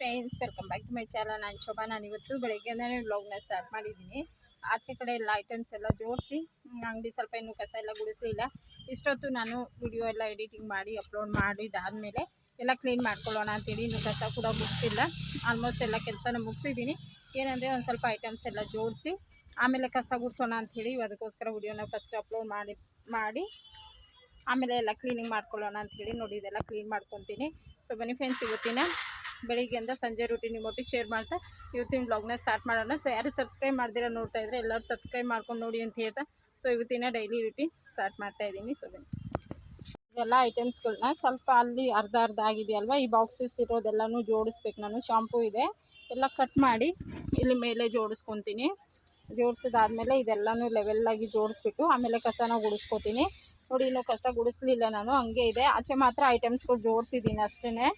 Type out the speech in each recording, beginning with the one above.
Friends, welcome back to my channel. ನಾನು ಶೋಭಾ. ನಾನು ಇವತ್ತು ಬೆಳಗ್ಗೆನೇ ವ್ಲಾಗ್ನ ಸ್ಟಾರ್ಟ್ ಮಾಡಿದ್ದೀನಿ. ಆಚೆ ಕಡೆ ಎಲ್ಲ ಐಟಮ್ಸ್ ಎಲ್ಲ ಜೋಡಿಸಿ ಅಂಗಡಿ ಸ್ವಲ್ಪ ಇನ್ನೂ ಕಸ ಎಲ್ಲ ಗುಡಿಸಲಿಲ್ಲ. ಇಷ್ಟೊತ್ತು ನಾನು ವಿಡಿಯೋ ಎಲ್ಲ ಎಡಿಟಿಂಗ್ ಮಾಡಿ ಅಪ್ಲೋಡ್ ಮಾಡಿದಾದಮೇಲೆ ಎಲ್ಲ ಕ್ಲೀನ್ ಮಾಡ್ಕೊಳ್ಳೋಣ ಅಂತೇಳಿ ಇನ್ನೂ ಕಸ ಕೂಡ ಗುಡಿಸಿಲ್ಲ. ಆಲ್ಮೋಸ್ಟ್ ಎಲ್ಲ ಕೆಲಸನ ಮುಗಿಸಿದ್ದೀನಿ. ಏನಂದರೆ ಒಂದು ಸ್ವಲ್ಪ ಐಟಮ್ಸ್ ಎಲ್ಲ ಜೋಡಿಸಿ ಆಮೇಲೆ ಕಸ ಗುಡಿಸೋಣ ಅಂಥೇಳಿ ಅದಕ್ಕೋಸ್ಕರ ವಿಡಿಯೋನ ಫಸ್ಟ್ ಅಪ್ಲೋಡ್ ಮಾಡಿ ಆಮೇಲೆ ಎಲ್ಲ ಕ್ಲೀನಿಂಗ್ ಮಾಡ್ಕೊಳ್ಳೋಣ ಅಂಥೇಳಿ ನೋಡಿ ಇದೆಲ್ಲ ಕ್ಲೀನ್ ಮಾಡ್ಕೊತೀನಿ. ಸೊ ಬನ್ನಿ ಫ್ರೆಂಡ್ಸ್, ಇವತ್ತಿನ ಬೆಳಿಗ್ಗೆಯಿಂದ ಸಂಜೆ ರೂಟೀನ್ ನಿಮ್ಮೊಟ್ಟಿಗೆ ಶೇರ್ ಮಾಡ್ತಾ ಇವತ್ತಿನ ವ್ಲಾಗ್ನ ಸ್ಟಾರ್ಟ್ ಮಾಡೋಣ. ಸೊ ಯಾರು ಸಬ್ಸ್ಕ್ರೈಬ್ ಮಾಡ್ದಿರ ನೋಡ್ತಾ ಇದ್ರೆ ಎಲ್ಲರೂ ಸಬ್ಸ್ಕ್ರೈಬ್ ಮಾಡ್ಕೊಂಡು ನೋಡಿ ಅಂತ ಹೇಳ್ತಾ ಸೊ ಇವತ್ತಿನ ಡೈಲಿ ರೂಟೀನ್ ಸ್ಟಾರ್ಟ್ ಮಾಡ್ತಾ ಇದ್ದೀನಿ. ಸೊ ಬನ್ನಿ, ಎಲ್ಲ ಐಟಮ್ಸ್ಗಳನ್ನ ಸ್ವಲ್ಪ ಅಲ್ಲಿ ಅರ್ಧ ಆಗಿದೆಯಲ್ವ, ಈ ಬಾಕ್ಸಸ್ ಇರೋದೆಲ್ಲನೂ ಜೋಡಿಸ್ಬೇಕು. ನಾನು ಶಾಂಪೂ ಇದೆ ಎಲ್ಲ ಕಟ್ ಮಾಡಿ ಇಲ್ಲಿ ಮೇಲೆ ಜೋಡಿಸ್ಕೊತೀನಿ. ಜೋಡಿಸಿದಾದ್ಮೇಲೆ ಇದೆಲ್ಲನೂ ಲೆವೆಲ್ಲಾಗಿ ಜೋಡಿಸ್ಬಿಟ್ಟು ಆಮೇಲೆ ಕಸನ ಗುಡಿಸ್ಕೊತೀನಿ. ನೋಡಿ, ಇನ್ನೂ ಕಸ ಗುಡಿಸ್ಲಿಲ್ಲ ನಾನು, ಹಂಗೆ ಇದೆ. ಆಚೆ ಮಾತ್ರ ಐಟಮ್ಸ್ಗಳು ಜೋಡಿಸಿದ್ದೀನಿ ಅಷ್ಟೇ.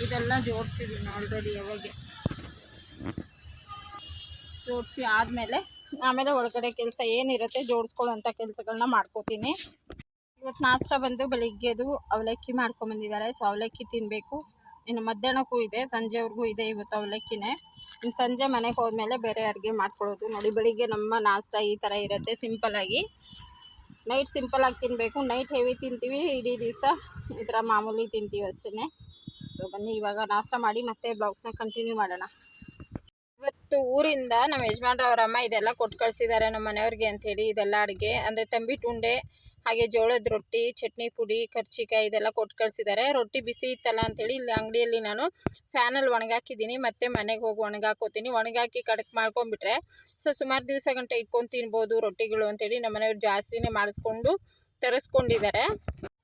ಇದೆಲ್ಲ ಜೋಡಿಸಿದ್ದೀನಿ ಆಲ್ರೆಡಿ. ಯಾವಾಗ ಜೋಡಿಸಿ ಆಮೇಲೆ ಒಳಗಡೆ ಕೆಲಸ ಏನಿರುತ್ತೆ ಜೋಡಿಸ್ಕೊಳ್ಳೋಂಥ ಕೆಲಸಗಳನ್ನ ಮಾಡ್ಕೋತೀನಿ. ಇವತ್ತು ನಾಷ್ಟ ಬಂದು ಬೆಳಿಗ್ಗೆದು ಅವಲಕ್ಕಿ ಮಾಡ್ಕೊಂಬಂದಿದ್ದಾರೆ. ಸೊ ಅವಲಕ್ಕಿ ತಿನ್ನಬೇಕು. ಇನ್ನು ಮಧ್ಯಾಹ್ನಕ್ಕೂ ಇದೆ, ಸಂಜೆವರೆಗೂ ಇದೆ ಇವತ್ತು ಅವಲಕ್ಕಿನೇ. ಇನ್ನು ಸಂಜೆ ಮನೆಗೆ ಹೋದ್ಮೇಲೆ ಬೇರೆ ಅಡುಗೆ ಮಾಡ್ಕೊಳ್ಳೋದು. ನೋಡಿ, ಬೆಳಿಗ್ಗೆ ನಮ್ಮ ನಾಷ್ಟ ಈ ಥರ ಇರುತ್ತೆ ಸಿಂಪಲ್ಲಾಗಿ. ನೈಟ್ ಸಿಂಪಲ್ಲಾಗಿ ತಿನ್ನಬೇಕು. ನೈಟ್ ಹೆವಿ ತಿಂತೀವಿ, ಇಡೀ ದಿವಸ ಈ ಥರ ಮಾಮೂಲಿ ತಿಂತೀವಿ ಅಷ್ಟೇ. ಸೊ ಬನ್ನಿ, ಇವಾಗ ನಾಷ್ಟ ಮಾಡಿ ಮತ್ತೆ ಬ್ಲಾಗ್ಸ್ನ ಕಂಟಿನ್ಯೂ ಮಾಡೋಣ. ಇವತ್ತು ಊರಿಂದ ನಮ್ಮ ಯಜಮಾನ್ರವ್ರ ಅಮ್ಮ ಇದೆಲ್ಲ ಕೊಟ್ಟು ಕಳಿಸಿದ್ದಾರೆ ನಮ್ಮ ಮನೆಯವ್ರಿಗೆ ಅಂಥೇಳಿ. ಇದೆಲ್ಲ ಅಡುಗೆ ಅಂದರೆ ತಂಬಿಟ್ಟು ಉಂಡೆ, ಹಾಗೆ ಜೋಳದ ರೊಟ್ಟಿ, ಚಟ್ನಿ ಪುಡಿ, ಕರ್ಚಿಕಾಯಿ ಇದೆಲ್ಲ ಕೊಟ್ಟು ಕಳಿಸಿದ್ದಾರೆ. ರೊಟ್ಟಿ ಬಿಸಿ ಇತ್ತಲ್ಲ ಅಂಥೇಳಿ ಇಲ್ಲಿ ಅಂಗಡಿಯಲ್ಲಿ ನಾನು ಫ್ಯಾನಲ್ಲಿ ಒಣಗಾಕಿದ್ದೀನಿ. ಮತ್ತೆ ಮನೆಗೆ ಹೋಗಿ ಒಣಗಾಕೋತೀನಿ. ಒಣಗಾಕಿ ಕಡಕ್ ಮಾಡ್ಕೊಂಡ್ಬಿಟ್ರೆ ಸೊ ಸುಮಾರು ದಿವಸ ಗಂಟೆ ಇಟ್ಕೊಂಡು ತಿನ್ಬೋದು ರೊಟ್ಟಿಗಳು ಅಂಥೇಳಿ ನಮ್ಮ ಮನೆಯವ್ರು ಜಾಸ್ತಿನೇ ಮಾಡಿಸ್ಕೊಂಡು ತರಿಸ್ಕೊಂಡಿದ್ದಾರೆ.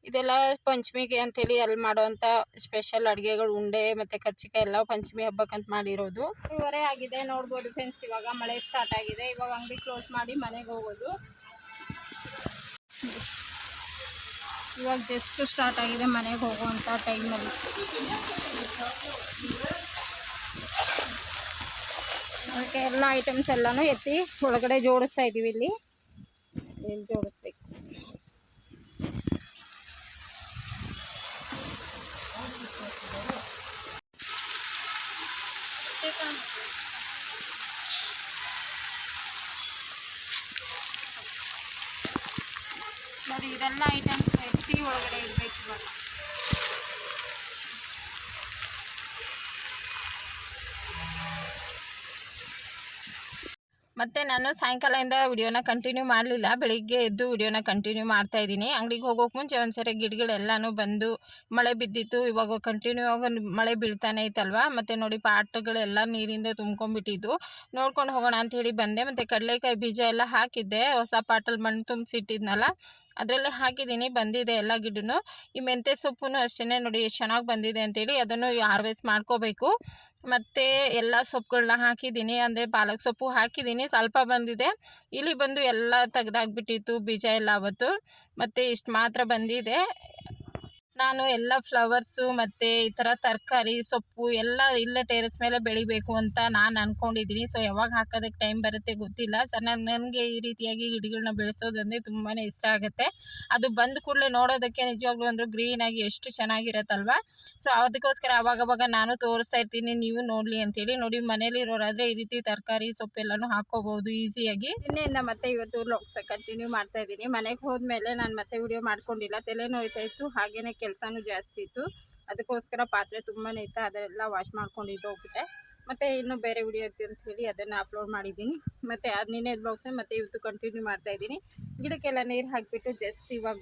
ಇದೆಲ್ಲ ಪಂಚಮಿಗೆ ಅಂಥೇಳಿ ಅಲ್ಲಿ ಮಾಡೋವಂಥ ಸ್ಪೆಷಲ್ ಅಡುಗೆಗಳು, ಉಂಡೆ ಮತ್ತು ಕರ್ಚಿಕಾಯಿ ಎಲ್ಲ ಪಂಚಮಿ ಹಬ್ಬಕ್ಕಂತ ಮಾಡಿರೋದು. 2:30 ಆಗಿದೆ ನೋಡ್ಬೋದು ಫ್ರೆಂಡ್ಸ್. ಇವಾಗ ಮಳೆ ಸ್ಟಾರ್ಟ್ ಆಗಿದೆ. ಇವಾಗ ಅಂಗಡಿ ಕ್ಲೋಸ್ ಮಾಡಿ ಮನೆಗೆ ಹೋಗೋದು. ಇವಾಗ ಜಸ್ಟ್ ಸ್ಟಾರ್ಟ್ ಆಗಿದೆ ಮನೆಗೆ ಹೋಗುವಂಥ ಟೈಮಲ್ಲಿ. ಅದಕ್ಕೆ ಎಲ್ಲ ಐಟಮ್ಸ್ ಎಲ್ಲನೂ ಎತ್ತಿ ಒಳಗಡೆ ಜೋಡಿಸ್ತಾ ಇದ್ದೀವಿ. ಇಲ್ಲಿ ಜೋಡಿಸ್ಬೇಕು. ನೋಡಿ, ಇದೆಲ್ಲ ಐಟಮ್ಸ್ ಎತ್ತಿ ಒಳಗಡೆ ಇಡಬೇಕು ಇವಾಗ. ಮತ್ತು ನಾನು ಸಾಯಂಕಾಲದಿಂದ ವಿಡಿಯೋನ ಕಂಟಿನ್ಯೂ ಮಾಡಲಿಲ್ಲ. ಬೆಳಿಗ್ಗೆ ಎದ್ದು ವಿಡಿಯೋನ ಕಂಟಿನ್ಯೂ ಮಾಡ್ತಾಯಿದ್ದೀನಿ. ಅಂಗಡಿಗೆ ಹೋಗೋಕೆ ಮುಂಚೆ ಒಂದ್ಸರಿ ಗಿಡಗಳೆಲ್ಲನೂ ಬಂದು ಮಳೆ ಬಿದ್ದಿತ್ತು. ಇವಾಗ ಕಂಟಿನ್ಯೂ ಆಗಿ ಮಳೆ ಬೀಳ್ತಾನೆ ಐತಲ್ವ. ಮತ್ತು ನೋಡಿ, ಪಾಟ್ಗಳೆಲ್ಲ ನೀರಿಂದ ತುಂಬ್ಕೊಂಡ್ಬಿಟ್ಟಿದ್ದು. ನೋಡ್ಕೊಂಡು ಹೋಗೋಣ ಅಂಥೇಳಿ ಬಂದೆ. ಮತ್ತು ಕಡಲೆಕಾಯಿ ಬೀಜ ಎಲ್ಲ ಹಾಕಿದ್ದೆ. ಹೊಸ ಪಾಟಲ್ಲಿ ಮಣ್ಣು ತುಂಬಿಸಿಟ್ಟಿದ್ನಲ್ಲ ಅದರಲ್ಲೇ ಹಾಕಿದ್ದೀನಿ. ಬಂದಿದೆ ಎಲ್ಲ ಗಿಡನೂ. ಈ ಮೆಂತ್ಯ ಸೊಪ್ಪು ಅಷ್ಟೇ ನೋಡಿ ಎಷ್ಟು ಚೆನ್ನಾಗಿ ಬಂದಿದೆ ಅಂಥೇಳಿ ಅದನ್ನು ಹಾರ್ವೆಸ್ಟ್ ಮಾಡ್ಕೋಬೇಕು. ಮತ್ತು ಎಲ್ಲ ಸೊಪ್ಪುಗಳನ್ನ ಹಾಕಿದ್ದೀನಿ. ಅಂದರೆ ಪಾಲಕ್ ಸೊಪ್ಪು ಹಾಕಿದ್ದೀನಿ, ಸ್ವಲ್ಪ ಬಂದಿದೆ. ಇಲ್ಲಿ ಬಂದು ಎಲ್ಲ ತೆಗ್ದಾಕ್ಬಿಟ್ಟಿತ್ತು ಬೀಜ ಎಲ್ಲ ಅವತ್ತು. ಮತ್ತು ಇಷ್ಟು ಮಾತ್ರ ಬಂದಿದೆ. ನಾನು ಎಲ್ಲ ಫ್ಲವರ್ಸು ಮತ್ತು ಈ ಥರ ತರಕಾರಿ ಸೊಪ್ಪು ಎಲ್ಲ ಇಲ್ಲೇ ಟೆರೆಸ್ ಮೇಲೆ ಬೆಳಿಬೇಕು ಅಂತ ನಾನು ಅಂದ್ಕೊಂಡಿದ್ದೀನಿ. ಸೊ ಯಾವಾಗ ಹಾಕೋದಕ್ಕೆ ಟೈಮ್ ಬರುತ್ತೆ ಗೊತ್ತಿಲ್ಲ. ಸೊ ನನಗೆ ಈ ರೀತಿಯಾಗಿ ಗಿಡಗಳನ್ನ ಬೆಳೆಸೋದಂದರೆ ತುಂಬಾ ಇಷ್ಟ ಆಗುತ್ತೆ. ಅದು ಬಂದ ಕೂಡಲೇ ನೋಡೋದಕ್ಕೆ ನಿಜವಾಗ್ಲೂ ಅಂದರೂ ಗ್ರೀನಾಗಿ ಎಷ್ಟು ಚೆನ್ನಾಗಿರುತ್ತಲ್ವ. ಸೊ ಅದಕ್ಕೋಸ್ಕರ ಅವಾಗವಾಗ ನಾನು ತೋರಿಸ್ತಾ ಇರ್ತೀನಿ, ನೀವು ನೋಡಲಿ ಅಂತೇಳಿ. ನೋಡಿ, ಮನೇಲಿರೋರಾದರೆ ಈ ರೀತಿ ತರಕಾರಿ ಸೊಪ್ಪೆಲ್ಲನೂ ಹಾಕ್ಕೋಬೋದು ಈಸಿಯಾಗಿ. ನಿನ್ನೆಯಿಂದ ಮತ್ತೆ ಇವತ್ತು ವ್ಲಾಗ್ಸ್ ಕಂಟಿನ್ಯೂ ಮಾಡ್ತಾ ಇದ್ದೀನಿ. ಮನೆಗೆ ಹೋದ್ಮೇಲೆ ನಾನು ಮತ್ತೆ ವಿಡಿಯೋ ಮಾಡ್ಕೊಂಡಿಲ್ಲ. ತಲೆ ನೋಯ್ತಾ ಇತ್ತು, ಹಾಗೇನೆ ಕೆಲಸನೂ ಜಾಸ್ತಿ ಇತ್ತು. ಅದಕ್ಕೋಸ್ಕರ ಪಾತ್ರೆ ತುಂಬಾ ಇತ್ತು, ಅದೆಲ್ಲ ವಾಶ್ ಮಾಡ್ಕೊಂಡಿದ್ದು ಹೋಗ್ಬಿಟ್ಟೆ. ಮತ್ತು ಇನ್ನೂ ಬೇರೆ ವಿಡಿಯೋ ಇತ್ತು ಅಂತ ಹೇಳಿ ಅದನ್ನು ಅಪ್ಲೋಡ್ ಮಾಡಿದ್ದೀನಿ. ಮತ್ತು ಅದು ನಿನ್ನೆ ಬ್ಲಾಗ್ಸ್ ಮತ್ತು ಇವತ್ತು ಕಂಟಿನ್ಯೂ ಮಾಡ್ತಾಯಿದ್ದೀನಿ. ಗಿಡಕ್ಕೆಲ್ಲ ನೀರು ಹಾಕಿಬಿಟ್ಟು ಜಸ್ಟ್ ಇವಾಗ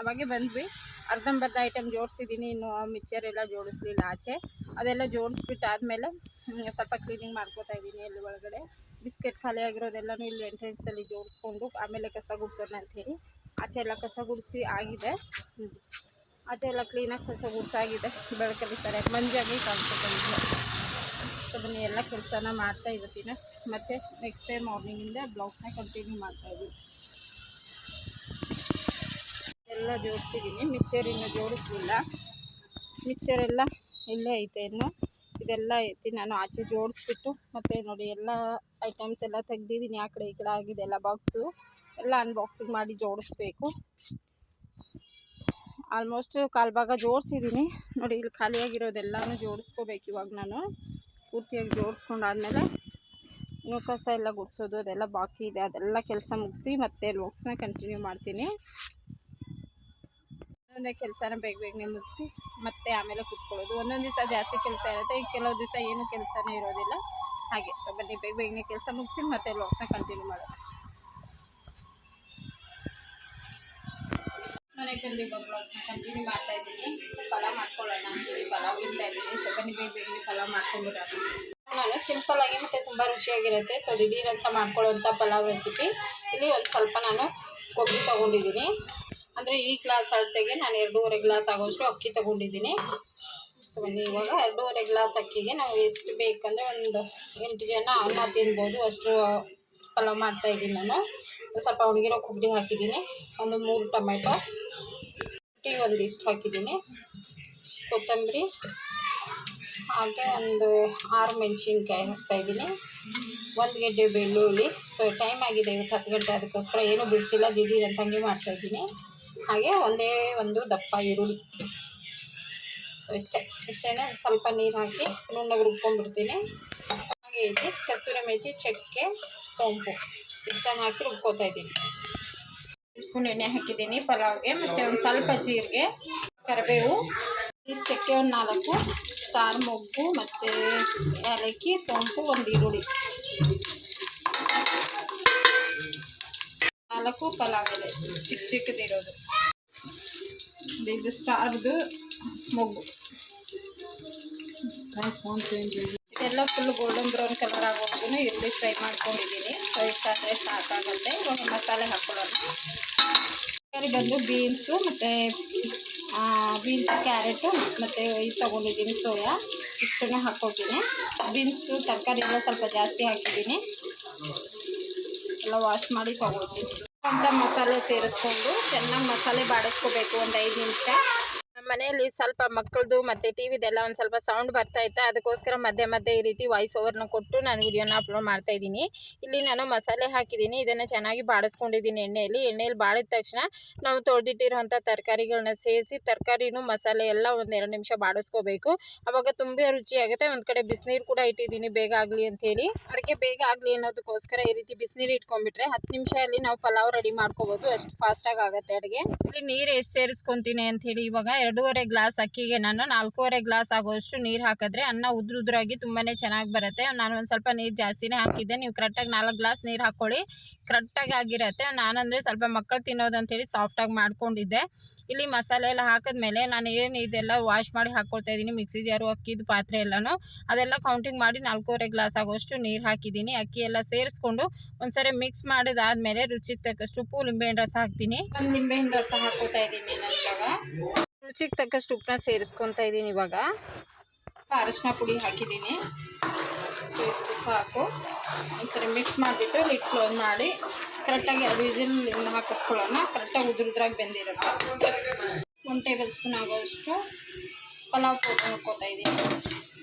ಅವಾಗೆ ಬಂದ್ವಿ. ಅರ್ಧಂಬರ್ಧ ಐಟಮ್ ಜೋಡಿಸಿದ್ದೀನಿ. ಇನ್ನು ಮಿಕ್ಚರ್ ಎಲ್ಲ ಜೋಡಿಸ್ಲಿಲ್ಲ ಆಚೆ. ಅದೆಲ್ಲ ಜೋಡಿಸ್ಬಿಟ್ಟು ಆದಮೇಲೆ ಸ್ವಲ್ಪ ಕ್ಲೀನಿಂಗ್ ಮಾಡ್ಕೋತಾ ಇದ್ದೀನಿ. ಅಲ್ಲಿ ಒಳಗಡೆ ಬಿಸ್ಕೆಟ್ ಖಾಲಿ ಆಗಿರೋದೆಲ್ಲನೂ ಇಲ್ಲಿ ಎಂಟ್ರೆನ್ಸಲ್ಲಿ ಜೋಡಿಸ್ಕೊಂಡು ಆಮೇಲೆ ಕಸ ಗುಡಿಸೋಣ ಅಂಥೇಳಿ ಆಚೆ ಎಲ್ಲ ಕಸ ಗುಡಿಸಿ ಆಗಿದೆ. ಆಚೆ ಎಲ್ಲ ಕ್ಲೀನಾಗಿ ಕಸ ಗುಡಿಸಾಗಿದೆ. ಬೆಳಕಲ್ಲಿ ಸರಿಯಾಗಿ ಮಂಜಾಗಿ ಕಾಣಿಸ್ಕೊಂಡಿದ್ದೆ. ಸೊ ಬನ್ನಿ, ಎಲ್ಲ ಕೆಲಸನ ಮಾಡ್ತಾ ಇವತ್ತಿನ ಮತ್ತು ನೆಕ್ಸ್ಟ್ ಟೈಮ್ ಮಾರ್ನಿಂಗಿಂದ ಬ್ಲಾಗ್ಸ್ನ ಕಂಟಿನ್ಯೂ ಮಾಡ್ತಾಯಿದ್ದೀನಿ. ಎಲ್ಲ ಜೋಡಿಸಿದ್ದೀನಿ. ಮಿಕ್ಚರ್ ಇನ್ನೂ ಜೋಡಿಸ್ಲಿಲ್ಲ. ಮಿಕ್ಚರೆಲ್ಲ ಇಲ್ಲೇ ಐತೆ. ಇನ್ನು ಇದೆಲ್ಲ ಎತ್ತಿ ನಾನು ಆಚೆ ಜೋಡಿಸ್ಬಿಟ್ಟು ಮತ್ತು ನೋಡಿ ಎಲ್ಲ ಐಟಮ್ಸ್ ಎಲ್ಲ ತೆಗ್ದಿದ್ದೀನಿ. ಆ ಕಡೆ ಈ ಕಡೆ ಆಗಿದೆ ಎಲ್ಲ ಬಾಕ್ಸು ಎಲ್ಲ ಅನ್ಬಾಕ್ಸಿಂಗ್ ಮಾಡಿ ಜೋಡಿಸ್ಬೇಕು. ಆಲ್ಮೋಸ್ಟ್ ಕಾಲು ಭಾಗ ಜೋಡಿಸಿದ್ದೀನಿ ನೋಡಿ. ಇಲ್ಲಿ ಖಾಲಿಯಾಗಿರೋದೆಲ್ಲನೂ ಜೋಡಿಸ್ಕೋಬೇಕು ಇವಾಗ ನಾನು ಪೂರ್ತಿಯಾಗಿ. ಜೋಡಿಸ್ಕೊಂಡಾದ್ಮೇಲೆ ಇನ್ನೂ ಕಸ ಎಲ್ಲ ಗುಡಿಸೋದು ಅದೆಲ್ಲ ಬಾಕಿ ಇದೆ. ಅದೆಲ್ಲ ಕೆಲಸ ಮುಗಿಸಿ ಮತ್ತೆ ವ್ಲಾಗ್ಸ್ನ ಕಂಟಿನ್ಯೂ ಮಾಡ್ತೀನಿ. ಒಂದೊಂದೇ ಕೆಲಸನ ಬೇಗನೆ ಮುಗಿಸಿ ಮತ್ತೆ ಆಮೇಲೆ ಕೂತ್ಕೊಳ್ಳೋದು. ಒಂದೊಂದು ದಿವಸ ಜಾಸ್ತಿ ಕೆಲಸ ಇರುತ್ತೆ, ಈಗ ಕೆಲವು ದಿವಸ ಏನು ಕೆಲಸನೇ ಇರೋದಿಲ್ಲ. ಹಾಗೆ ಸೊ ಬನ್ನಿ ಬೇಗನೆ ಕೆಲಸ ಮುಗಿಸಿ ಮತ್ತೆ ವ್ಲಾಗ್ಸ್ನ ಕಂಟಿನ್ಯೂ ಮಾಡೋದು. ಮನೆಗೆ ಬಂದು ಇವಾಗ ವ್ಲಾಗ್ಸ್ನ ಕಂಟಿನ್ಯೂ ಮಾಡ್ತಾ ಇದ್ದೀನಿ. ಪಲಾವ್ ಮಾಡ್ಕೊಳ್ಳೋಣ ಅಂತೇಳಿ ಪಲಾವ್ ಇಡ್ತಾ ಇದ್ದೀನಿ. ಸೊ ಬನ್ನಿ ಬೇಗನೆ ಪಲಾವ್ ಮಾಡ್ಕೊಂಡ್ಬಿಡೋಣ. ನಾನು ಸಿಂಪಲ್ಲಾಗಿ ಮತ್ತು ತುಂಬ ರುಚಿಯಾಗಿರುತ್ತೆ. ಸೊ ದಿಢೀರಂತ ಮಾಡ್ಕೊಳ್ಳೋಂಥ ಪಲಾವ್ ರೆಸಿಪಿ. ಇಲ್ಲಿ ಒಂದು ಸ್ವಲ್ಪ ನಾನು ಕೊಬ್ಬರಿ ತೊಗೊಂಡಿದ್ದೀನಿ. ಅಂದರೆ ಈ ಗ್ಲಾಸ್ ಅಳತೆಗೆ ನಾನು 2.5 ಗ್ಲಾಸ್ ಆಗೋಷ್ಟು ಅಕ್ಕಿ ತೊಗೊಂಡಿದ್ದೀನಿ. ಸೊ ಬನ್ನಿ ಇವಾಗ 2.5 ಗ್ಲಾಸ್ ಅಕ್ಕಿಗೆ ನಾವು ಎಷ್ಟು ಬೇಕಂದರೆ ಒಂದು 8 ಜನ ಅನ್ನ ತಿನ್ಬೋದು ಅಷ್ಟು ಪಲಾವ್ ಮಾಡ್ತಾಯಿದ್ದೀನಿ ನಾನು. ಸ್ವಲ್ಪ ಒಣಗಿರೋ ಕೊಬ್ಬರಿ ಹಾಕಿದ್ದೀನಿ, ಒಂದು 3 ಟೊಮೆಟೊ, ಒಂದಿಷ್ಟು ಹಾಕಿದ್ದೀನಿ, ಕೊತ್ತಂಬರಿ, ಹಾಗೆ ಒಂದು 6 ಮೆಣಸಿನ್ಕಾಯಿ ಹಾಕ್ತಾಯಿದ್ದೀನಿ, 1 ಗೆಡ್ಡೆ ಬೆಳ್ಳುಳ್ಳಿ. ಸೊ ಟೈಮ್ ಆಗಿದೆ ಇವತ್ತು 10 ಗಂಟೆ, ಅದಕ್ಕೋಸ್ಕರ ಏನೂ ಬಿಡಿಸಿಲ್ಲ, ದಿಢೀರಂತ ಹಂಗೆ ಮಾಡ್ತಾಯಿದ್ದೀನಿ. ಹಾಗೆ ಒಂದೇ ಒಂದು ದಪ್ಪ ಈರುಳ್ಳಿ. ಸೊ ಇಷ್ಟೇ ಸ್ವಲ್ಪ ನೀರು ಹಾಕಿ ನುಣ್ಣಗೆ ರುಬ್ಕೊಂಡ್ಬಿಡ್ತೀನಿ. ಹಾಗೆ ಇದೆ ಕಸ್ತೂರಿ ಮೇಥಿ, ಚಕ್ಕೆ, ಸೋಂಪು ಇಷ್ಟನ್ನು ಹಾಕಿ ರುಬ್ಕೋತಾ ಇದ್ದೀನಿ. 1 ಸ್ಪೂನ್ ಎಣ್ಣೆ ಹಾಕಿದ್ದೀನಿ ಪಲಾವ್ಗೆ, ಮತ್ತು ಒಂದು ಸ್ವಲ್ಪ ಜೀರಿಗೆ, ಕರಿಬೇವು, ಈ ಚಕ್ಕೆ ಒಂದು 4, ಸ್ಟಾರ್ ಮೊಗ್ಗು, ಮತ್ತು ಏಲಕ್ಕಿ, ಸೋಂಪು, ಒಂದು ಈರುಳ್ಳಿ, 4 ಪಲಾವ್ ಎಲೆ ಚಿಕ್ಕದಿರೋದು. ಇದು ಸ್ಟಾರ್ದು ಮೊಗ್ಗು. ಇದೆಲ್ಲ ಫುಲ್ ಗೋಲ್ಡನ್ ಬ್ರೌನ್ ಕಲರ್ ಆಗೋವರೆಗೂ ಈರುಳ್ಳಿ ಫ್ರೈ ಮಾಡ್ಕೊಂಡಿದ್ದೀನಿ. ಸೊ ಇಷ್ಟಾದರೆ ಸಾಕಾಗುತ್ತೆ. ಇವಾಗ ಮಸಾಲೆ ಹಾಕ್ಕೊಳ್ಳೋಣ. ತರಕಾರಿ ಬಂದು ಬೀನ್ಸು, ಮತ್ತು ಬೀನ್ಸ್, ಕ್ಯಾರೆಟು, ಮತ್ತು ಇದು ತೊಗೊಂಡಿದ್ದೀನಿ ಸೋಯಾ, ಇಷ್ಟನ್ನು ಹಾಕ್ಕೊಳ್ತೀನಿ. ಬೀನ್ಸು ತರಕಾರಿ ಎಲ್ಲ ಸ್ವಲ್ಪ ಜಾಸ್ತಿ ಹಾಕಿದ್ದೀನಿ. ಎಲ್ಲ ವಾಶ್ ಮಾಡಿ ತೊಗೊಳ್ತೀನಿ ಅಂತ ಮಸಾಲೆ ಸೇರಿಸ್ಕೊಂಡು ಚೆನ್ನಾಗಿ ಮಸಾಲೆ ಬಾಡಿಸ್ಕೋಬೇಕು ಒಂದು 5 ನಿಮಿಷ. ನಮ್ಮ ಮನೆಯಲ್ಲಿ ಸ್ವಲ್ಪ ಮಕ್ಕಳದು ಮತ್ತು ಟಿವಿದೆಲ್ಲ ಒಂದು ಸ್ವಲ್ಪ ಸೌಂಡ್ ಬರ್ತಾ ಇತ್ತು, ಅದಕ್ಕೋಸ್ಕರ ಮಧ್ಯೆ ಈ ರೀತಿ ವಾಯ್ಸ್ ಓವರ್ನ ಕೊಟ್ಟು ನಾನು ವಿಡಿಯೋನ ಅಪ್ಲೋಡ್ ಮಾಡ್ತಾ ಇದ್ದೀನಿ. ಇಲ್ಲಿ ನಾನು ಮಸಾಲೆ ಹಾಕಿದ್ದೀನಿ, ಇದನ್ನು ಚೆನ್ನಾಗಿ ಬಾಡಿಸ್ಕೊಂಡಿದ್ದೀನಿ ಎಣ್ಣೆಯಲ್ಲಿ ಬಾಡಿದ ತಕ್ಷಣ ನಾವು ತೊಳೆದಿಟ್ಟಿರೋಂಥ ತರಕಾರಿಗಳನ್ನ ಸೇರಿಸಿ ತರಕಾರಿನೂ ಮಸಾಲೆ ಎಲ್ಲ ಒಂದು 2 ನಿಮಿಷ ಬಾಡಿಸ್ಕೋಬೇಕು. ಆವಾಗ ತುಂಬ ರುಚಿಯಾಗುತ್ತೆ. ಒಂದು ಕಡೆ ಬಿಸಿನೀರು ಕೂಡ ಇಟ್ಟಿದ್ದೀನಿ ಬೇಗ ಆಗಲಿ ಅಂಥೇಳಿ. ಅಡುಗೆ ಬೇಗ ಆಗಲಿ ಅನ್ನೋದಕ್ಕೋಸ್ಕರ ಈ ರೀತಿ ಬಿಸಿನೀರು ಇಟ್ಕೊಂಡ್ಬಿಟ್ರೆ 10 ನಿಮಿಷದಲ್ಲಿ ನಾವು ಪಲಾವ್ ರೆಡಿ ಮಾಡ್ಕೋಬೋದು, ಅಷ್ಟು ಫಾಸ್ಟಾಗಿ ಆಗುತ್ತೆ ಅಡುಗೆ. ಇಲ್ಲಿ ನೀರು ಎಷ್ಟು ಸೇರಿಸ್ಕೊತೀನಿ ಅಂಥೇಳಿ ಇವಾಗ 2.5 ಗ್ಲಾಸ್ ಅಕ್ಕಿಗೆ ನಾನು 4.5 ಗ್ಲಾಸ್ ಆಗೋಷ್ಟು ನೀರು ಹಾಕಿದ್ರೆ ಅನ್ನ ಉದ್ರುದ್ರಾಗಿ ತುಂಬಾ ಚೆನ್ನಾಗಿ ಬರುತ್ತೆ. ನಾನು ಒಂದು ಸ್ವಲ್ಪ ನೀರು ಜಾಸ್ತಿನೇ ಹಾಕಿದ್ದೆ. ನೀವು ಕರೆಕ್ಟಾಗಿ 4 ಗ್ಲಾಸ್ ನೀರು ಹಾಕ್ಕೊಳ್ಳಿ, ಕರೆಕ್ಟಾಗಿ ಆಗಿರುತ್ತೆ. ನಾನಂದರೆ ಸ್ವಲ್ಪ ಮಕ್ಕಳು ತಿನ್ನೋದು ಅಂತೇಳಿ ಸಾಫ್ಟಾಗಿ ಮಾಡ್ಕೊಂಡಿದ್ದೆ. ಇಲ್ಲಿ ಮಸಾಲೆ ಎಲ್ಲ ಹಾಕಿದ್ಮೇಲೆ ನಾನು ಏನು ಇದೆಲ್ಲ ವಾಶ್ ಮಾಡಿ ಹಾಕ್ಕೊಳ್ತಾ ಇದ್ದೀನಿ, ಮಿಕ್ಸಿ ಜಾರು, ಅಕ್ಕಿದು ಪಾತ್ರೆ ಎಲ್ಲನೂ ಅದೆಲ್ಲ ಕೌಂಟಿಂಗ್ ಮಾಡಿ 4.5 ಗ್ಲಾಸ್ ಆಗೋಷ್ಟು ನೀರು ಹಾಕಿದ್ದೀನಿ. ಅಕ್ಕಿ ಎಲ್ಲ ಸೇರಿಸ್ಕೊಂಡು ಒಂದ್ಸರಿ ಮಿಕ್ಸ್ ಮಾಡಿದಾದ್ಮೇಲೆ ರುಚಿಗೆ ತಕ್ಕಷ್ಟು ಉಪ್ಪು, ಲಿಂಬೆಹಣ್ಣು ರಸ ಹಾಕ್ತೀನಿ. ಒಂದು ಲಿಂಬೆಹಣ್ಣು ರಸ ಹಾಕ್ಕೊಳ್ತಾ ಇದ್ದೀನಿ ನಾನು. ಇವಾಗ ರುಚಿಗೆ ತಕ್ಕಷ್ಟು ಉಪ್ಪನ್ನ ಸೇರಿಸ್ಕೊತಾ ಇದ್ದೀನಿ. ಇವಾಗ ಅರಶಿನ ಪುಡಿ ಹಾಕಿದ್ದೀನಿ. ಸೊ ಇಷ್ಟು ಸಾಕು. ಒಂದ್ಸರಿ ಮಿಕ್ಸ್ ಮಾಡಿಬಿಟ್ಟು ಲಿಡ್ ಕ್ಲೋಸ್ ಮಾಡಿ ಕರೆಕ್ಟಾಗಿ 2 ವಿಸಿಲ್ ಹಾಕಿಸ್ಕೊಳ್ಳೋಣ. ಕರೆಕ್ಟಾಗಿ ಉದ್ರಾಗಿ ಬೆಂದಿರುತ್ತೆ. 1 ಟೇಬಲ್ ಸ್ಪೂನ್ ಆಗೋಷ್ಟು ಪಲಾವ್ ಪೌಡರ್ ಹಾಕ್ಕೋತಾ ಇದ್ದೀನಿ.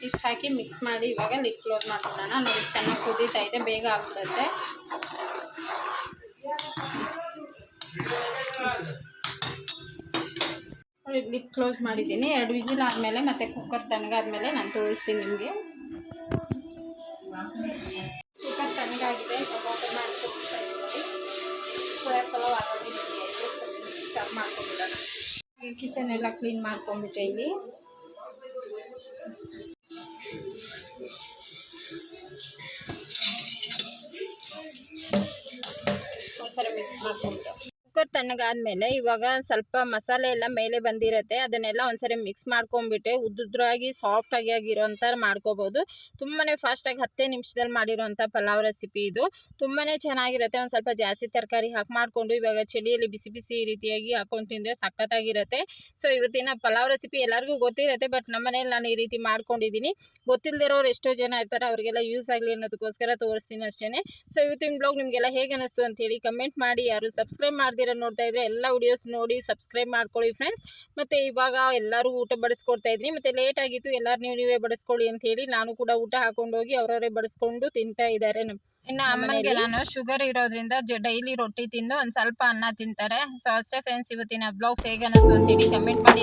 ಇಷ್ಟು ಹಾಕಿ ಮಿಕ್ಸ್ ಮಾಡಿ ಇವಾಗ ಲಿಡ್ ಕ್ಲೋಸ್ ಮಾಡ್ಕೊಳ್ಳೋಣ. ನೋಡಿ ಚೆನ್ನಾಗಿ ಕುದೀತಾ ಇದೆ, ಬೇಗ ಆಗ್ಬಿಡುತ್ತೆ. ಲಿಡ್ ಕ್ಲೋಸ್ ಮಾಡಿದ್ದೀನಿ. 2 ವಿಸಿಲ್ ಆದಮೇಲೆ ಮತ್ತು ಕುಕ್ಕರ್ ತಣ್ಣಗಾದ್ಮೇಲೆ ನಾನು ತೋರಿಸ್ತೀನಿ ನಿಮಗೆ. ಕುಕ್ಕರ್ ತಣ್ಣಗಾಗಿದೆ, ಸ್ವಲ್ಪ ಓಪನ್ ಮಾಡಿ ತೋರಿಸ್ತಾ ಇದ್ದೀನಿ. ಸೋಯಾ ಪಲಾವ್ ಆಲ್ರೆಡಿ ರೆಡಿ ಆಯಿತು. ಸ್ಟವ್ ಮಾಡ್ಕೊಂಡ್ಬಿಡೋಣ. ಕಿಚನ್ ಎಲ್ಲ ಕ್ಲೀನ್ ಮಾಡ್ಕೊಂಡ್ಬಿಟ್ಟೆ. ಇಲ್ಲಿ ಒಂದ್ಸರಿ ಮಿಕ್ಸ್ ಮಾಡ್ಕೊಂಡ್ಬಿಡೋಣ. ಕುಕ್ಕರ್ ತಣ್ಣಗಾದ್ಮೇಲೆ ಇವಾಗ ಸ್ವಲ್ಪ ಮಸಾಲೆ ಎಲ್ಲ ಮೇಲೆ ಬಂದಿರುತ್ತೆ, ಅದನ್ನೆಲ್ಲ ಒಂದ್ಸರಿ ಮಿಕ್ಸ್ ಮಾಡ್ಕೊಂಡ್ಬಿಟ್ಟು ಉದ್ದುದ್ರಾಗಿ ಸಾಫ್ಟಾಗಿ ಆಗಿರೋಂಥ ಮಾಡ್ಕೋಬೋದು. ತುಂಬಾ ಫಾಸ್ಟಾಗಿ 10 ನಿಮಿಷದಲ್ಲಿ ಮಾಡಿರೋಂಥ ಪಲಾವ್ ರೆಸಿಪಿ ಇದು. ತುಂಬಾ ಚೆನ್ನಾಗಿರುತ್ತೆ. ಒಂದು ಸ್ವಲ್ಪ ಜಾಸ್ತಿ ತರಕಾರಿ ಹಾಕಿ ಮಾಡಿಕೊಂಡು ಇವಾಗ ಚಳಿಯಲ್ಲಿ ಬಿಸಿ ಬಿಸಿ ಈ ರೀತಿಯಾಗಿ ಹಾಕೊಂಡು ತಿಂದರೆ ಸಖತ್ತಾಗಿರುತ್ತೆ. ಸೊ ಇವತ್ತಿನ ಪಲಾವ್ ರೆಸಿಪಿ ಎಲ್ಲರಿಗೂ ಗೊತ್ತಿರುತ್ತೆ, ಬಟ್ ನಮ್ಮ ಮನೇಲಿ ನಾನು ಈ ರೀತಿ ಮಾಡ್ಕೊಂಡಿದ್ದೀನಿ. ಗೊತ್ತಿಲ್ಲದಿರೋರು ಎಷ್ಟೋ ಜನ ಇರ್ತಾರೆ, ಅವರಿಗೆಲ್ಲ ಯೂಸ್ ಆಗಲಿ ಅನ್ನೋದಕ್ಕೋಸ್ಕರ ತೋರಿಸ್ತೀನಿ ಅಷ್ಟೇ. ಸೊ ಇವತ್ತಿನ ಬ್ಲಾಗ್ ನಿಮಗೆಲ್ಲ ಹೇಗೆ ಅನ್ನಿಸ್ತು ಅಂತೇಳಿ ಕಮೆಂಟ್ ಮಾಡಿ. ಯಾರು ಸಬ್ಸ್ಕ್ರೈಬ್ ಮಾಡ್ದಿರೋ ನೋಡ್ತಾ ಇದ್ರೆ ಎಲ್ಲ ವಿಡಿಯೋಸ್ ನೋಡಿ ಸಬ್ಸ್ಕ್ರೈಬ್ ಮಾಡ್ಕೊಳ್ಳಿ ಫ್ರೆಂಡ್ಸ್. ಮತ್ತು ಇವಾಗ ಎಲ್ಲರೂ ಊಟ ಬಡಿಸ್ಕೊಡ್ತಾ ಇದ್ದೀನಿ. ಮತ್ತು ಲೇಟ್ ಆಗಿತ್ತು, ಎಲ್ಲರೂ ನೀವೇ ಬಡಿಸ್ಕೊಳ್ಳಿ ಅಂತ ಹೇಳಿ ನಾನು ಕೂಡ ಊಟ ಹಾಕೊಂಡೋಗಿ ಅವರವರೇ ಬಡಿಸ್ಕೊಂಡು ತಿಂತಾ ಇದ್ದಾರೆ. ಇನ್ನು ಅಮ್ಮನಿಗೆ ನಾನು ಶುಗರ್ ಇರೋದ್ರಿಂದ ಡೈಲಿ ರೊಟ್ಟಿ ತಿಂದು ಒಂದು ಸ್ವಲ್ಪ ಅನ್ನ ತಿಂತಾರೆ. ಸೊ ಅಷ್ಟೇ ಫ್ರೆಂಡ್ಸ್, ಇವತ್ತಿನ ಬ್ಲಾಗ್ಸ್ ಹೇಗೆ ಅನ್ನಿಸ್ತು ಅಂತೇಳಿ ಕಮೆಂಟ್ ಮಾಡಿ.